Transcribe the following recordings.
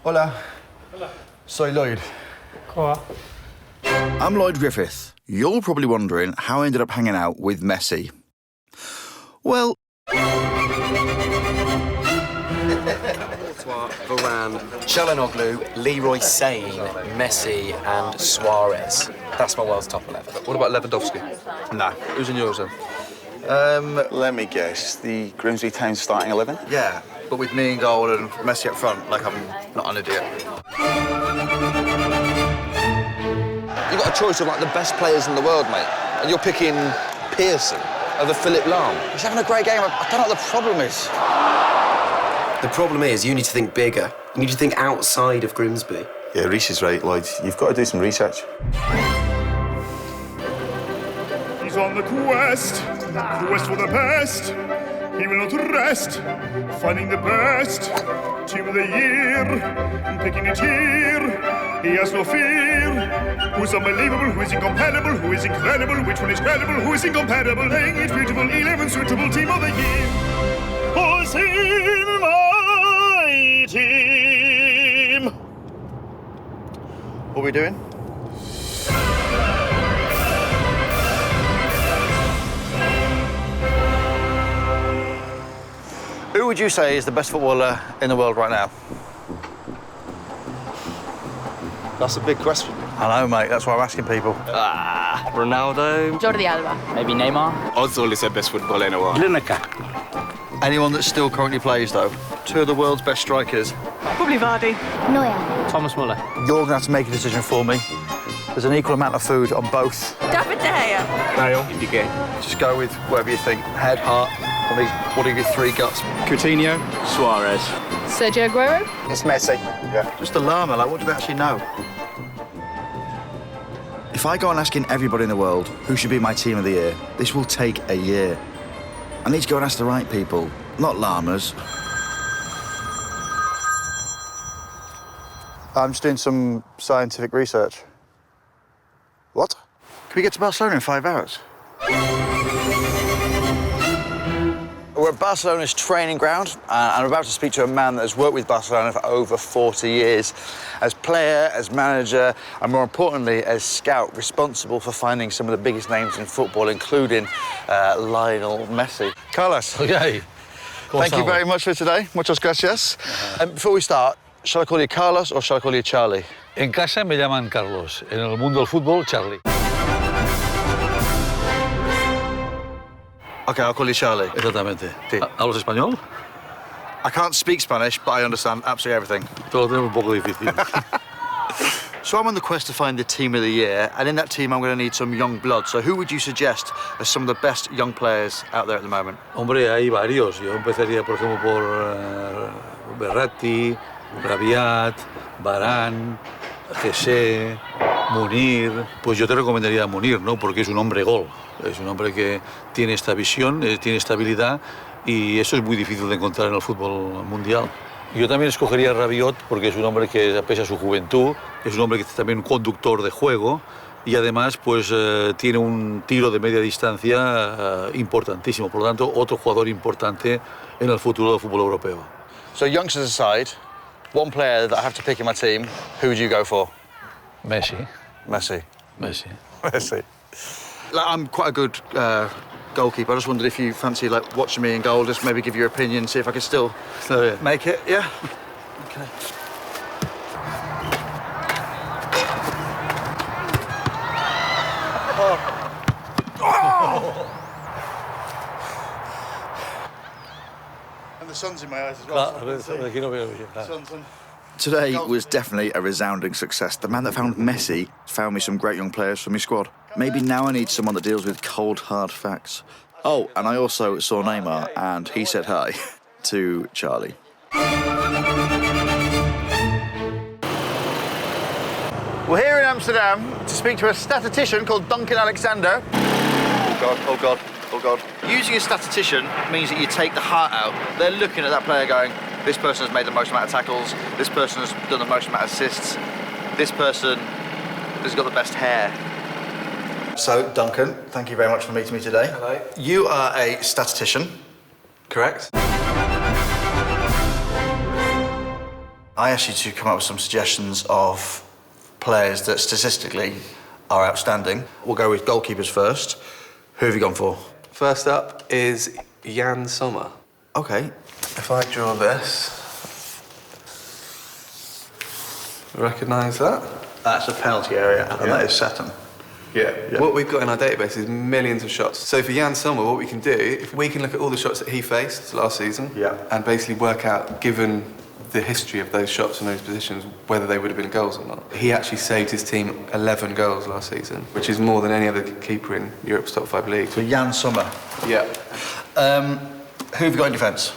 Hola. Hola. Soy Lloyd. Hola. I'm Lloyd Griffith. You're probably wondering how I ended up hanging out with Messi. Well... Varane, Çalhanoğlu, Leroy Sane, Messi and Suarez. That's my world's top 11. What about Lewandowski? Nah. Who's in yours then? Let me guess. The Grimsby Town starting 11? Yeah, but with me in goal and Messi up front, like I'm not an idiot. You've got a choice of, like, the best players in the world, mate, and you're picking Pearson over Philip Lahm. He's having a great game. I don't know what the problem is. The problem is you need to think bigger. You need to think outside of Grimsby. Yeah, Reece is right, Lloyd. You've got to do some research. He's on the quest for the best. He will not rest, finding the best team of the year, picking it here. He has no fear. Who's unbelievable? Who is incomparable? Who is incredible? Which one is credible? Who is incomparable? Playing it beautiful, 11 suitable team of the year. Who's in my team? What are we doing? Who would you say is the best footballer in the world right now? That's a big question. I know, mate. That's why I'm asking people. Ronaldo. Jordi Alba. Maybe Neymar. Ozil is the best footballer in the world. Anyone that still currently plays, though. Two of the world's best strikers. Probably Vardy. Neuer. Thomas Muller. You're going to have to make a decision for me. There's an equal amount of food on both. David De Gea. Bale. Indique. Just go with whatever you think. Head, heart. What are your three guts? Coutinho. Suarez. Sergio Aguero. It's Messi. Yeah. Just a llama, like, what do they actually know? If I go on asking everybody in the world who should be my team of the year, this will take a year. I need to go and ask the right people, not llamas. I'm just doing some scientific research. What? Can we get to Barcelona in 5 hours? We're at Barcelona's training ground, and I'm about to speak to a man that has worked with Barcelona for over 40 years, as player, as manager, and more importantly, as scout, responsible for finding some of the biggest names in football, including Lionel Messi. Carlos. Okay. Thank you very much for today. Muchas gracias. Before we start, shall I call you Carlos or shall I call you Charlie? En casa me llaman Carlos. En el mundo del fútbol, Charlie. Okay, I'll call you Charlie. Exactamente. Sí. ¿Hablas español? I can't speak Spanish, but I understand absolutely everything. Todo lo tenemos un poco difícil. So I'm on the quest to find the team of the year, and in that team I'm going to need some young blood. So who would you suggest as some of the best young players out there at the moment? Hombre, hay varios. Yo empezaría, por ejemplo, por Berratti, Rabiat, Varane, Jesse, Munir. Pues yo te recomendaría a Munir, ¿no? Porque es un hombre gol. Es un hombre que tiene esta visión, tiene esta habilidad y eso es muy difícil de encontrar en el fútbol mundial. Yo también escogería a Rabiot porque es un hombre que, pese a su juventud, es un hombre que es también un conductor de juego y además pues tiene un tiro de media distancia importantísimo. Por lo tanto, otro jugador importante en el futuro del fútbol europeo. So youngsters aside, one player that I have to pick in my team, who would you go for? Messi. Messi. Messi. Messi. Like, I'm quite a good goalkeeper. I just wondered if you fancy like watching me in goal, just maybe give your opinion, see if I can still make it. Yeah. Okay. Oh. And the sun's in my eyes as well. Today was definitely a resounding success. The man that found Messi found me some great young players for my squad. Maybe now I need someone that deals with cold, hard facts. Oh, and I also saw Neymar, and he said hi to Charlie. We're here in Amsterdam to speak to a statistician called Duncan Alexander. Oh, God, oh, God, oh, God. Using a statistician means that you take the heart out. They're looking at that player going, this person has made the most amount of tackles, this person has done the most amount of assists, this person has got the best hair. So, Duncan, thank you very much for meeting me today. Hello. You are a statistician, correct? I asked you to come up with some suggestions of players that statistically are outstanding. We'll go with goalkeepers first. Who have you gone for? First up is Jan Sommer. Okay. If I draw this, recognise that? That's a penalty area, and that is Saturn. Yeah. What we've got in our database is millions of shots. So for Jan Sommer, what we can do, if we can look at all the shots that he faced last season, and basically work out, given the history of those shots in those positions, whether they would have been goals or not. He actually saved his team 11 goals last season, which is more than any other keeper in Europe's top 5 leagues. So Jan Sommer. Yeah. Who have you got in defence?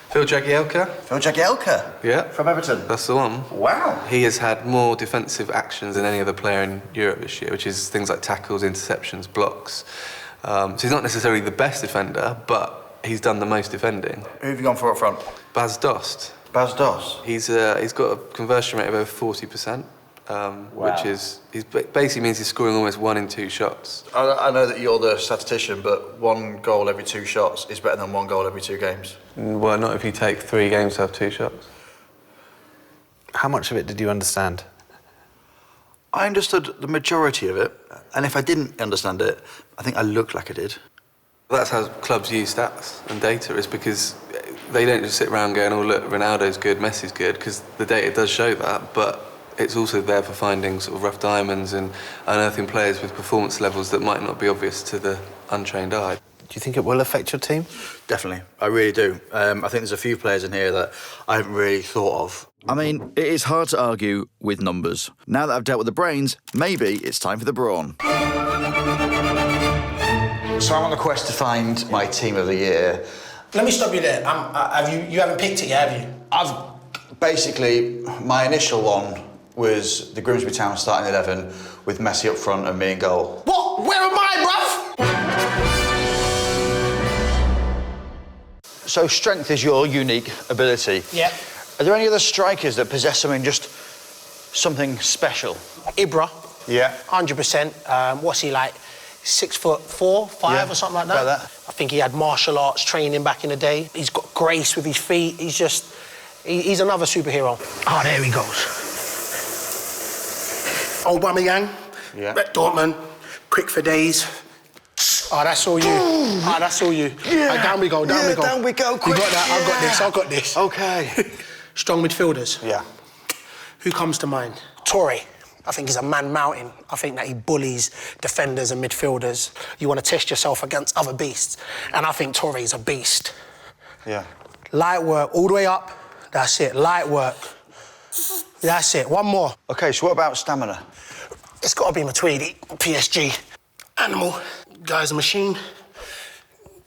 Phil Jagielka. Phil Jagielka? Yeah. From Everton? That's the one. Wow. He has had more defensive actions than any other player in Europe this year, which is things like tackles, interceptions, blocks. So he's not necessarily the best defender, but he's done the most defending. Who have you gone for up front? Bas Dost. Bas Dost? He's got a conversion rate of over 40%, which is basically means he's scoring almost 1 in 2 shots. I know that you're the statistician, but 1 goal every 2 shots is better than 1 goal every 2 games. Well, not if you take 3 games to have 2 shots. How much of it did you understand? I understood the majority of it, and if I didn't understand it, I think I looked like I did. That's how clubs use stats and data, is because they don't just sit around going, oh look, Ronaldo's good, Messi's good, because the data does show that, but it's also there for finding sort of rough diamonds and unearthing players with performance levels that might not be obvious to the untrained eye. Do you think it will affect your team? Definitely, I really do. I think there's a few players in here that I haven't really thought of. I mean, it is hard to argue with numbers. Now that I've dealt with the brains, maybe it's time for the brawn. So I'm on the quest to find my team of the year. Let me stop you there. You haven't picked it yet, have you? I've basically, my initial one was the Grimsby Town starting 11 with Messi up front and me in goal. What? Where am I, bruv? So strength is your unique ability. Yeah. Are there any other strikers that possess something special? Ibra. Yeah. 100%. What's he like? 6'4", 5" or something like that. About that. I think he had martial arts training back in the day. He's got grace with his feet. He's another superhero. Oh, there he goes. Aubameyang. Yeah. Dortmund. Quick for days. Oh, that's all you. That's all you. Yeah. Right, down we go, down we go. Down we go, quick. You got that, I've got this. Okay. Strong midfielders. Yeah. Who comes to mind? Torre. I think he's a man mountain. I think that he bullies defenders and midfielders. You want to test yourself against other beasts. And I think Torre is a beast. Yeah. Light work, all the way up. That's it, light work. That's it, one more. Okay, so what about stamina? It's got to be Matuidi, PSG. Animal, guy's a machine.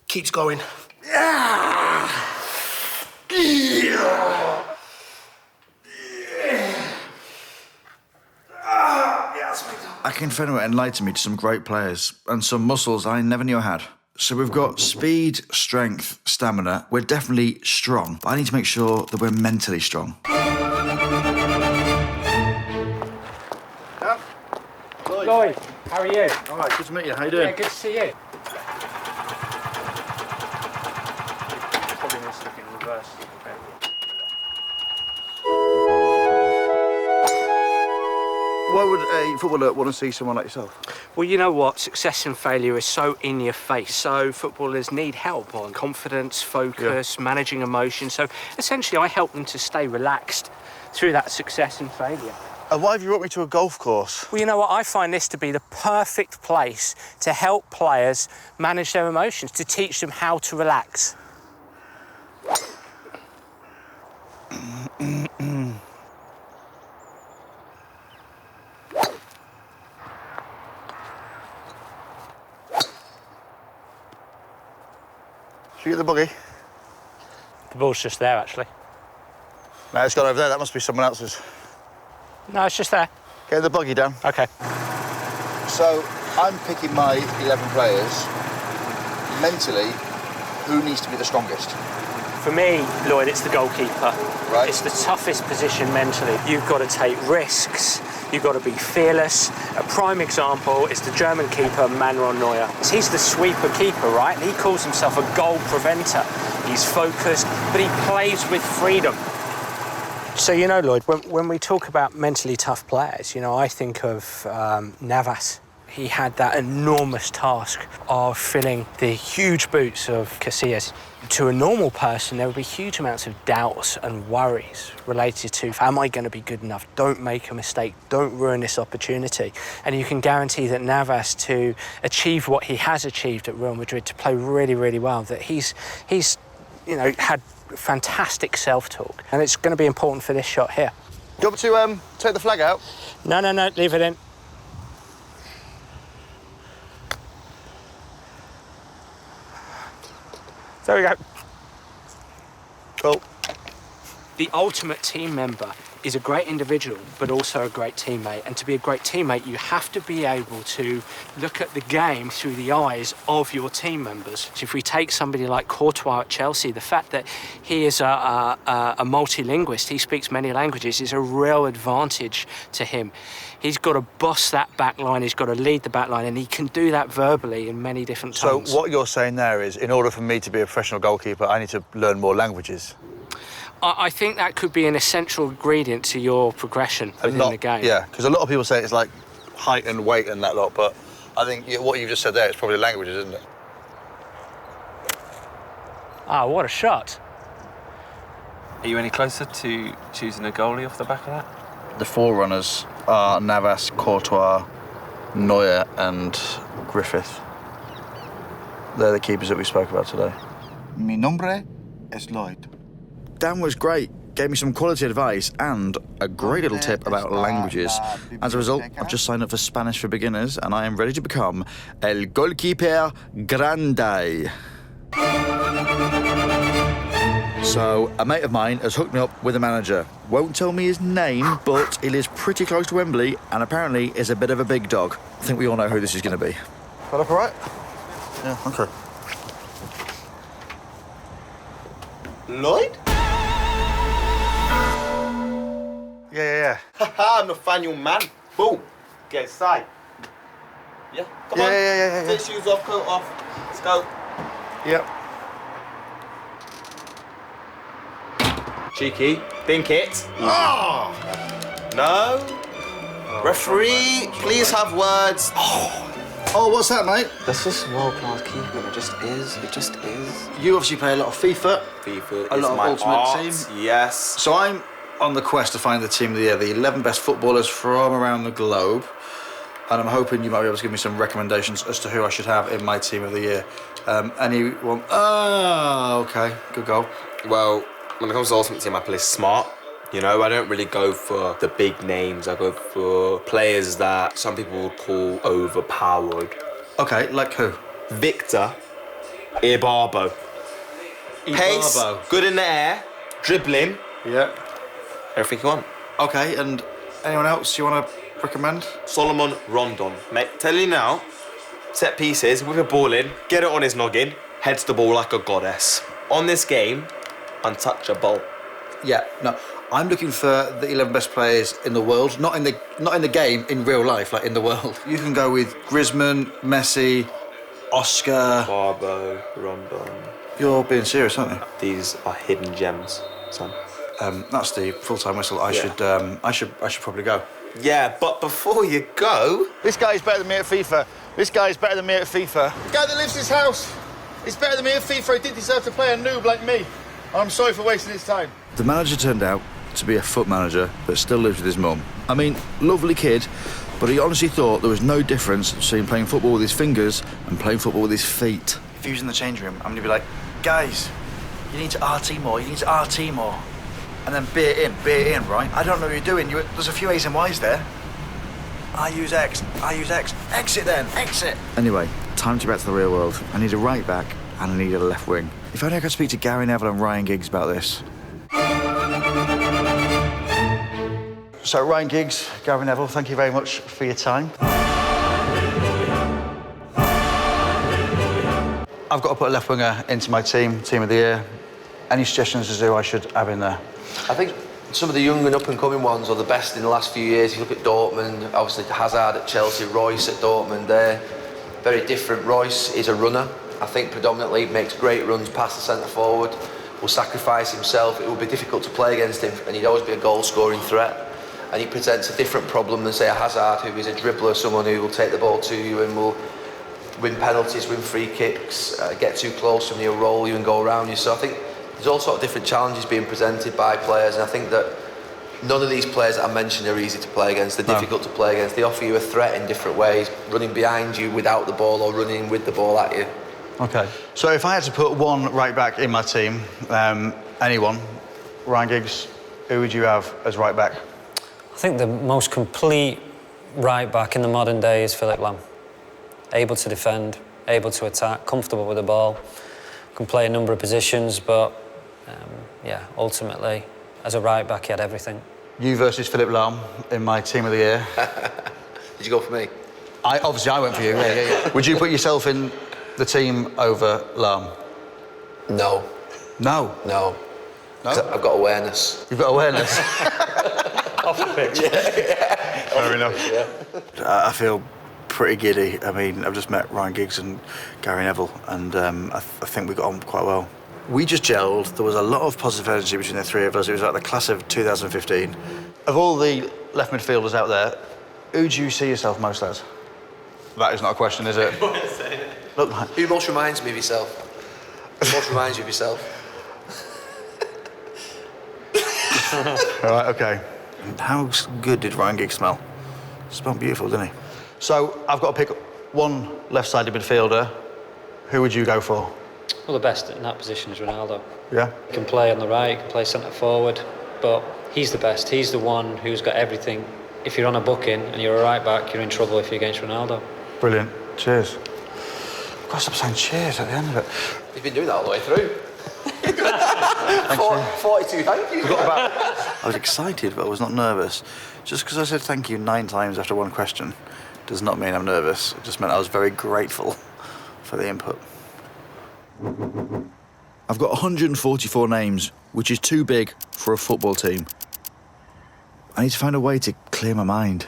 Keeps going. Akinfenwa enlightened me to some great players and some muscles I never knew I had. So we've got speed, strength, stamina. We're definitely strong, but I need to make sure that we're mentally strong. Lloyd, how are you? All right, good to meet you. How you doing? Yeah, good to see you. Probably needs to look in reverse. Why would a footballer want to see someone like yourself? Well, you know what? Success and failure is so in your face. So footballers need help on confidence, focus, managing emotions. So essentially, I help them to stay relaxed through that success and failure. And why have you brought me to a golf course? Well, you know what? I find this to be the perfect place to help players manage their emotions, to teach them how to relax. Should we get the buggy? The ball's just there, actually. No, it's gone over there. That must be someone else's. No, it's just there. Get the buggy down. OK. So, I'm picking my 11 players. Mentally, who needs to be the strongest? For me, Lloyd, it's the goalkeeper. Right. It's the toughest position mentally. You've got to take risks. You've got to be fearless. A prime example is the German keeper, Manuel Neuer. He's the sweeper keeper, right? He calls himself a goal preventer. He's focused, but he plays with freedom. So, you know, Lloyd, when we talk about mentally tough players, you know, I think of Navas. He had that enormous task of filling the huge boots of Casillas. To a normal person, there would be huge amounts of doubts and worries related to, am I going to be good enough? Don't make a mistake. Don't ruin this opportunity. And you can guarantee that Navas, to achieve what he has achieved at Real Madrid, to play really, really well, that he's you know, had fantastic self-talk. And it's going to be important for this shot here. Do you want me to take the flag out? No, leave it in. There we go. Cool. The ultimate team member is a great individual, but also a great teammate. And to be a great teammate, you have to be able to look at the game through the eyes of your team members. So if we take somebody like Courtois at Chelsea, the fact that he is a multilinguist, he speaks many languages, is a real advantage to him. He's got to boss that back line, he's got to lead the back line, and he can do that verbally in many different tones. So what you're saying there is, in order for me to be a professional goalkeeper, I need to learn more languages? I think that could be an essential ingredient to your progression within the game. Yeah, because a lot of people say it's like height and weight and that lot, but I think what you've just said there is probably languages, isn't it? Ah, what a shot. Are you any closer to choosing a goalie off the back of that? The forerunners are Navas, Courtois, Neuer and Griffith. They're the keepers that we spoke about today. Mi nombre es Lloyd. Dan was great, gave me some quality advice and a great little tip about languages. As a result, I've just signed up for Spanish for Beginners and I am ready to become El Goalkeeper Grande. So, a mate of mine has hooked me up with a manager. Won't tell me his name, but he lives pretty close to Wembley and apparently is a bit of a big dog. I think we all know who this is going to be. That up all right? Yeah, OK. Lloyd? Yeah. Haha, I'm Nathaniel, man. Boom. Get inside. Yeah, come on. Yeah. Take shoes off, coat off. Let's go. Yep. Cheeky. Think it. Oh! No. Referee, please have words. Oh, what's that, mate? That's just world-class keeping. It just is. You obviously play a lot of FIFA. FIFA a is lot of my Ultimate art. Team. Yes. So I'm on the quest to find the team of the year, the 11 best footballers from around the globe. And I'm hoping you might be able to give me some recommendations as to who I should have in my team of the year. Anyone? Oh, OK. Good goal. Well, when it comes to Ultimate Team, I play smart. You know, I don't really go for the big names. I go for players that some people would call overpowered. OK, like who? Victor Ibarbo. Pace, good in the air, dribbling. Yeah. Everything you want. OK, and anyone else you want to recommend? Solomon Rondon. Mate, tell you now, set pieces, whip a ball in, get it on his noggin, heads the ball like a goddess. On this game, untouchable. Yeah, no. I'm looking for the 11 best players in the world, not in the game, in real life, like in the world. You can go with Griezmann, Messi, Oscar, Barbo, Rondon. You're being serious, aren't you? These are hidden gems, son. That's the full-time whistle. I should probably go. Yeah, but before you go, This guy's better than me at FIFA. The guy that lives in his house is better than me at FIFA. He didn't deserve to play a noob like me. I'm sorry for wasting his time. The manager turned out to be a foot manager that still lives with his mum. I mean, lovely kid, but he honestly thought there was no difference between playing football with his fingers and playing football with his feet. If he was in the change room, I'm going to be like, guys, you need to RT more, And then be it in, right? I don't know what you're doing. There's a few A's and Y's there. I use X. Exit then, exit. Anyway, time to get back to the real world. I need a right back and I need a left wing. If only I could speak to Gary Neville and Ryan Giggs about this. So, Ryan Giggs, Gary Neville, thank you very much for your time. I've got to put a left winger into my team of the year. Any suggestions as to who I should have in there? I think some of the young and up-and-coming ones are the best in the last few years. If you look at Dortmund, obviously Hazard at Chelsea, Royce at Dortmund, they're very different. Royce is a runner. I think predominantly makes great runs past the centre-forward. will sacrifice himself. It will be difficult to play against him, and he'd always be a goal-scoring threat. And he presents a different problem than, say, a Hazard, who is a dribbler, someone who will take the ball to you and will win penalties, win free kicks, get too close and he'll roll you and go around you. So I think there's all sorts of different challenges being presented by players, and I think that none of these players that I mentioned are easy to play against. They're difficult to play against. They offer you a threat in different ways, running behind you without the ball or running with the ball at you. OK. So if I had to put one right back in my team, anyone, Ryan Giggs, who would you have as right back? I think the most complete right back in the modern day is Philip Lam. Able to defend, able to attack, comfortable with the ball, can play a number of positions, but yeah, ultimately, as a right back, he had everything. You versus Philip Lam in my team of the year. Did you go for me? Obviously, I went for you. Yeah. Would you put yourself in the team over Lam? No. No? No. No? I've got awareness. You've got awareness? Off the pitch. Yeah. Fair enough. Yeah. I feel pretty giddy. I mean, I've just met Ryan Giggs and Gary Neville, and I think we got on quite well. We just gelled. There was a lot of positive energy between the three of us. It was like the class of 2015. Of all the left midfielders out there, who do you see yourself most as? That is not a question, is it? Look, who most reminds me of yourself? Who most reminds you of yourself? All right, OK. How good did Ryan Giggs smell? Smelled beautiful, didn't he? So I've got to pick one left-sided midfielder. Who would you go for? Well, the best in that position is Ronaldo. Yeah? He can play on the right, he can play centre forward, but he's the best. He's the one who's got everything. If you're on a booking and you're a right back, you're in trouble if you're against Ronaldo. Brilliant. Cheers. I've got to stop saying cheers at the end of it. You've been doing that all the way through. 42 thank you. I was excited, but I was not nervous. Just because I said thank you 9 times after one question does not mean I'm nervous. It just meant I was very grateful for the input. I've got 144 names, which is too big for a football team. I need to find a way to clear my mind.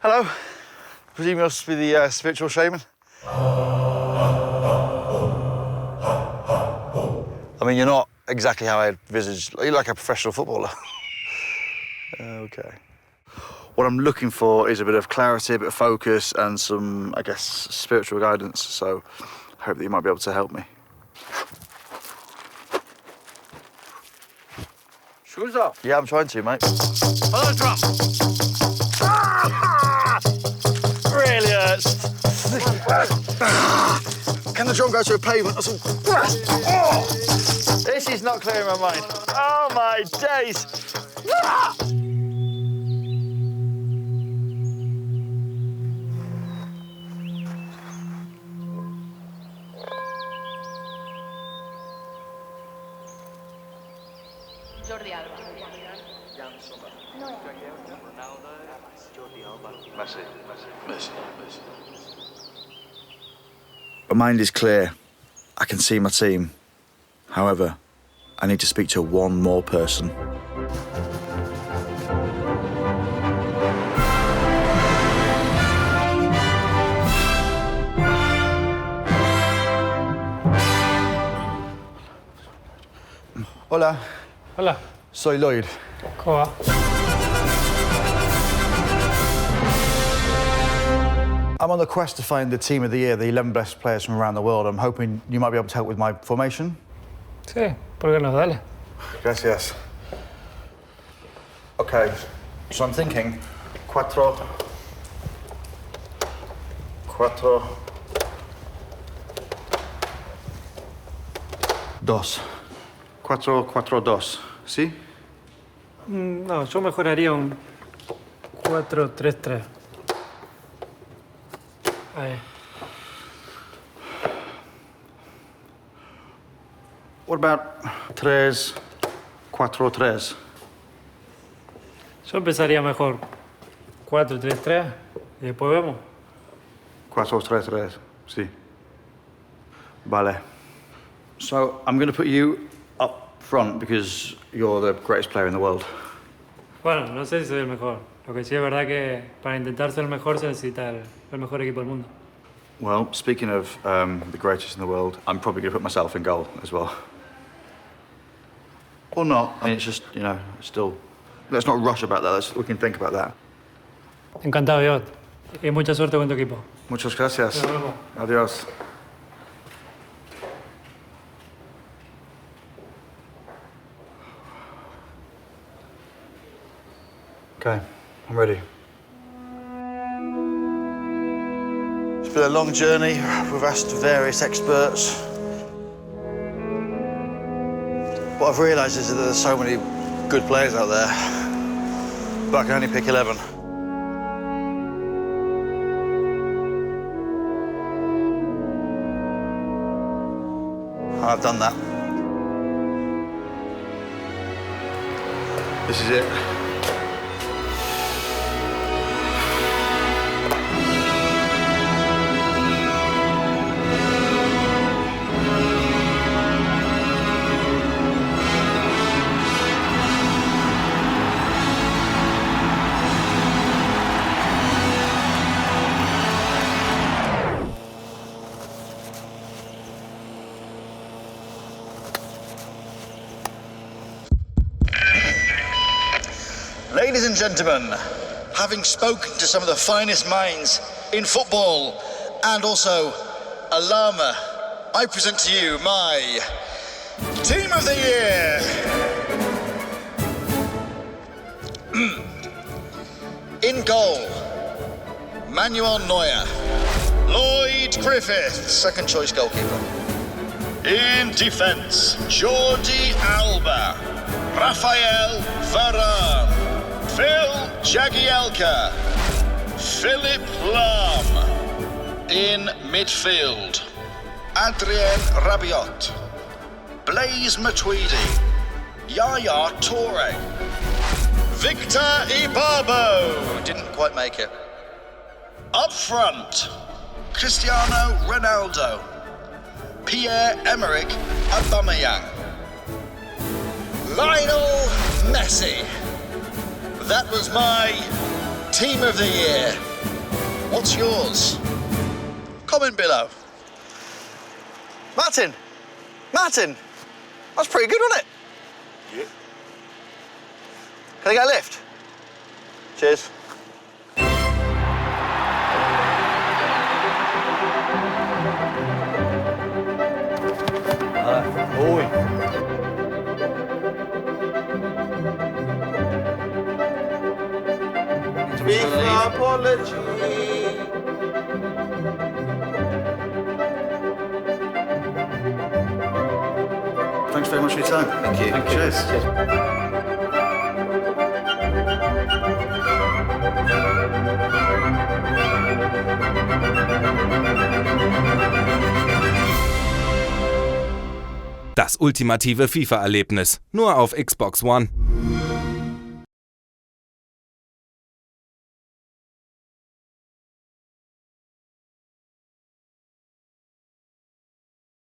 Hello. Presume you must be the spiritual shaman. I mean, you're not exactly how I envisaged. You're like a professional footballer. OK. What I'm looking for is a bit of clarity, a bit of focus, and some, I guess, spiritual guidance. So I hope that you might be able to help me. Shoes off. Yeah, I'm trying to, mate. Follow the drum. Really hurts. Can the drum go to a pavement? This is not clearing my mind. Oh, my days. Jordi Alba. Messi. My mind is clear. I can see my team. However, I need to speak to one more person. Hola. Hola. Soy Lloyd. ¿Cómo va? I'm on the quest to find the team of the year, the 11 best players from around the world. I'm hoping you might be able to help with my formation. Sí, ¿por qué no? Dale. Gracias. OK, so I'm thinking 4, 2. 4-4-2, ¿sí? No, yo mejoraría un 4-3-3. Ahí. What about 3-4-3? Yo empezaría mejor 4-3-3 y después vemos. 4-3-3, sí. Vale. So I'm going to put you up front because you're the greatest player in the world. Bueno, no sé si soy el mejor. Lo que sí es verdad que para intentar ser el mejor se necesita el mejor equipo del mundo. Well, speaking of the greatest in the world, I'm probably going to put myself in goal as well. Or not. I mean, it's just, you know, still... Let's not rush about that. We can think about that. Encantado, Lloyd. Y mucha suerte con tu equipo. Muchas gracias. Adiós. Okay, I'm ready. It's been a long journey. We've asked various experts. What I've realised is that there's so many good players out there, but I can only pick 11. And I've done that. This is it. Ladies and gentlemen, having spoken to some of the finest minds in football and also a llama, I present to you my Team of the Year. In goal, Manuel Neuer. Lloyd Griffith, second choice goalkeeper. In defence, Jordi Alba. Rafael Varane. Phil Jagielka, Philip Lahm. In midfield, Adrien Rabiot, Blaise Matuidi, Yaya Toure, Victor Ibarbo, didn't quite make it. Up front, Cristiano Ronaldo, Pierre-Emerick Aubameyang, Lionel Messi. That was my Team of the Year. What's yours? Comment below. Martin! Martin! That's pretty good, wasn't it? Yeah. Can I get a lift? Cheers. FIFA apology. Thanks very much for your time. Thank you. Thank you. Cheers. Das ultimative FIFA-Erlebnis. Nur auf Xbox One.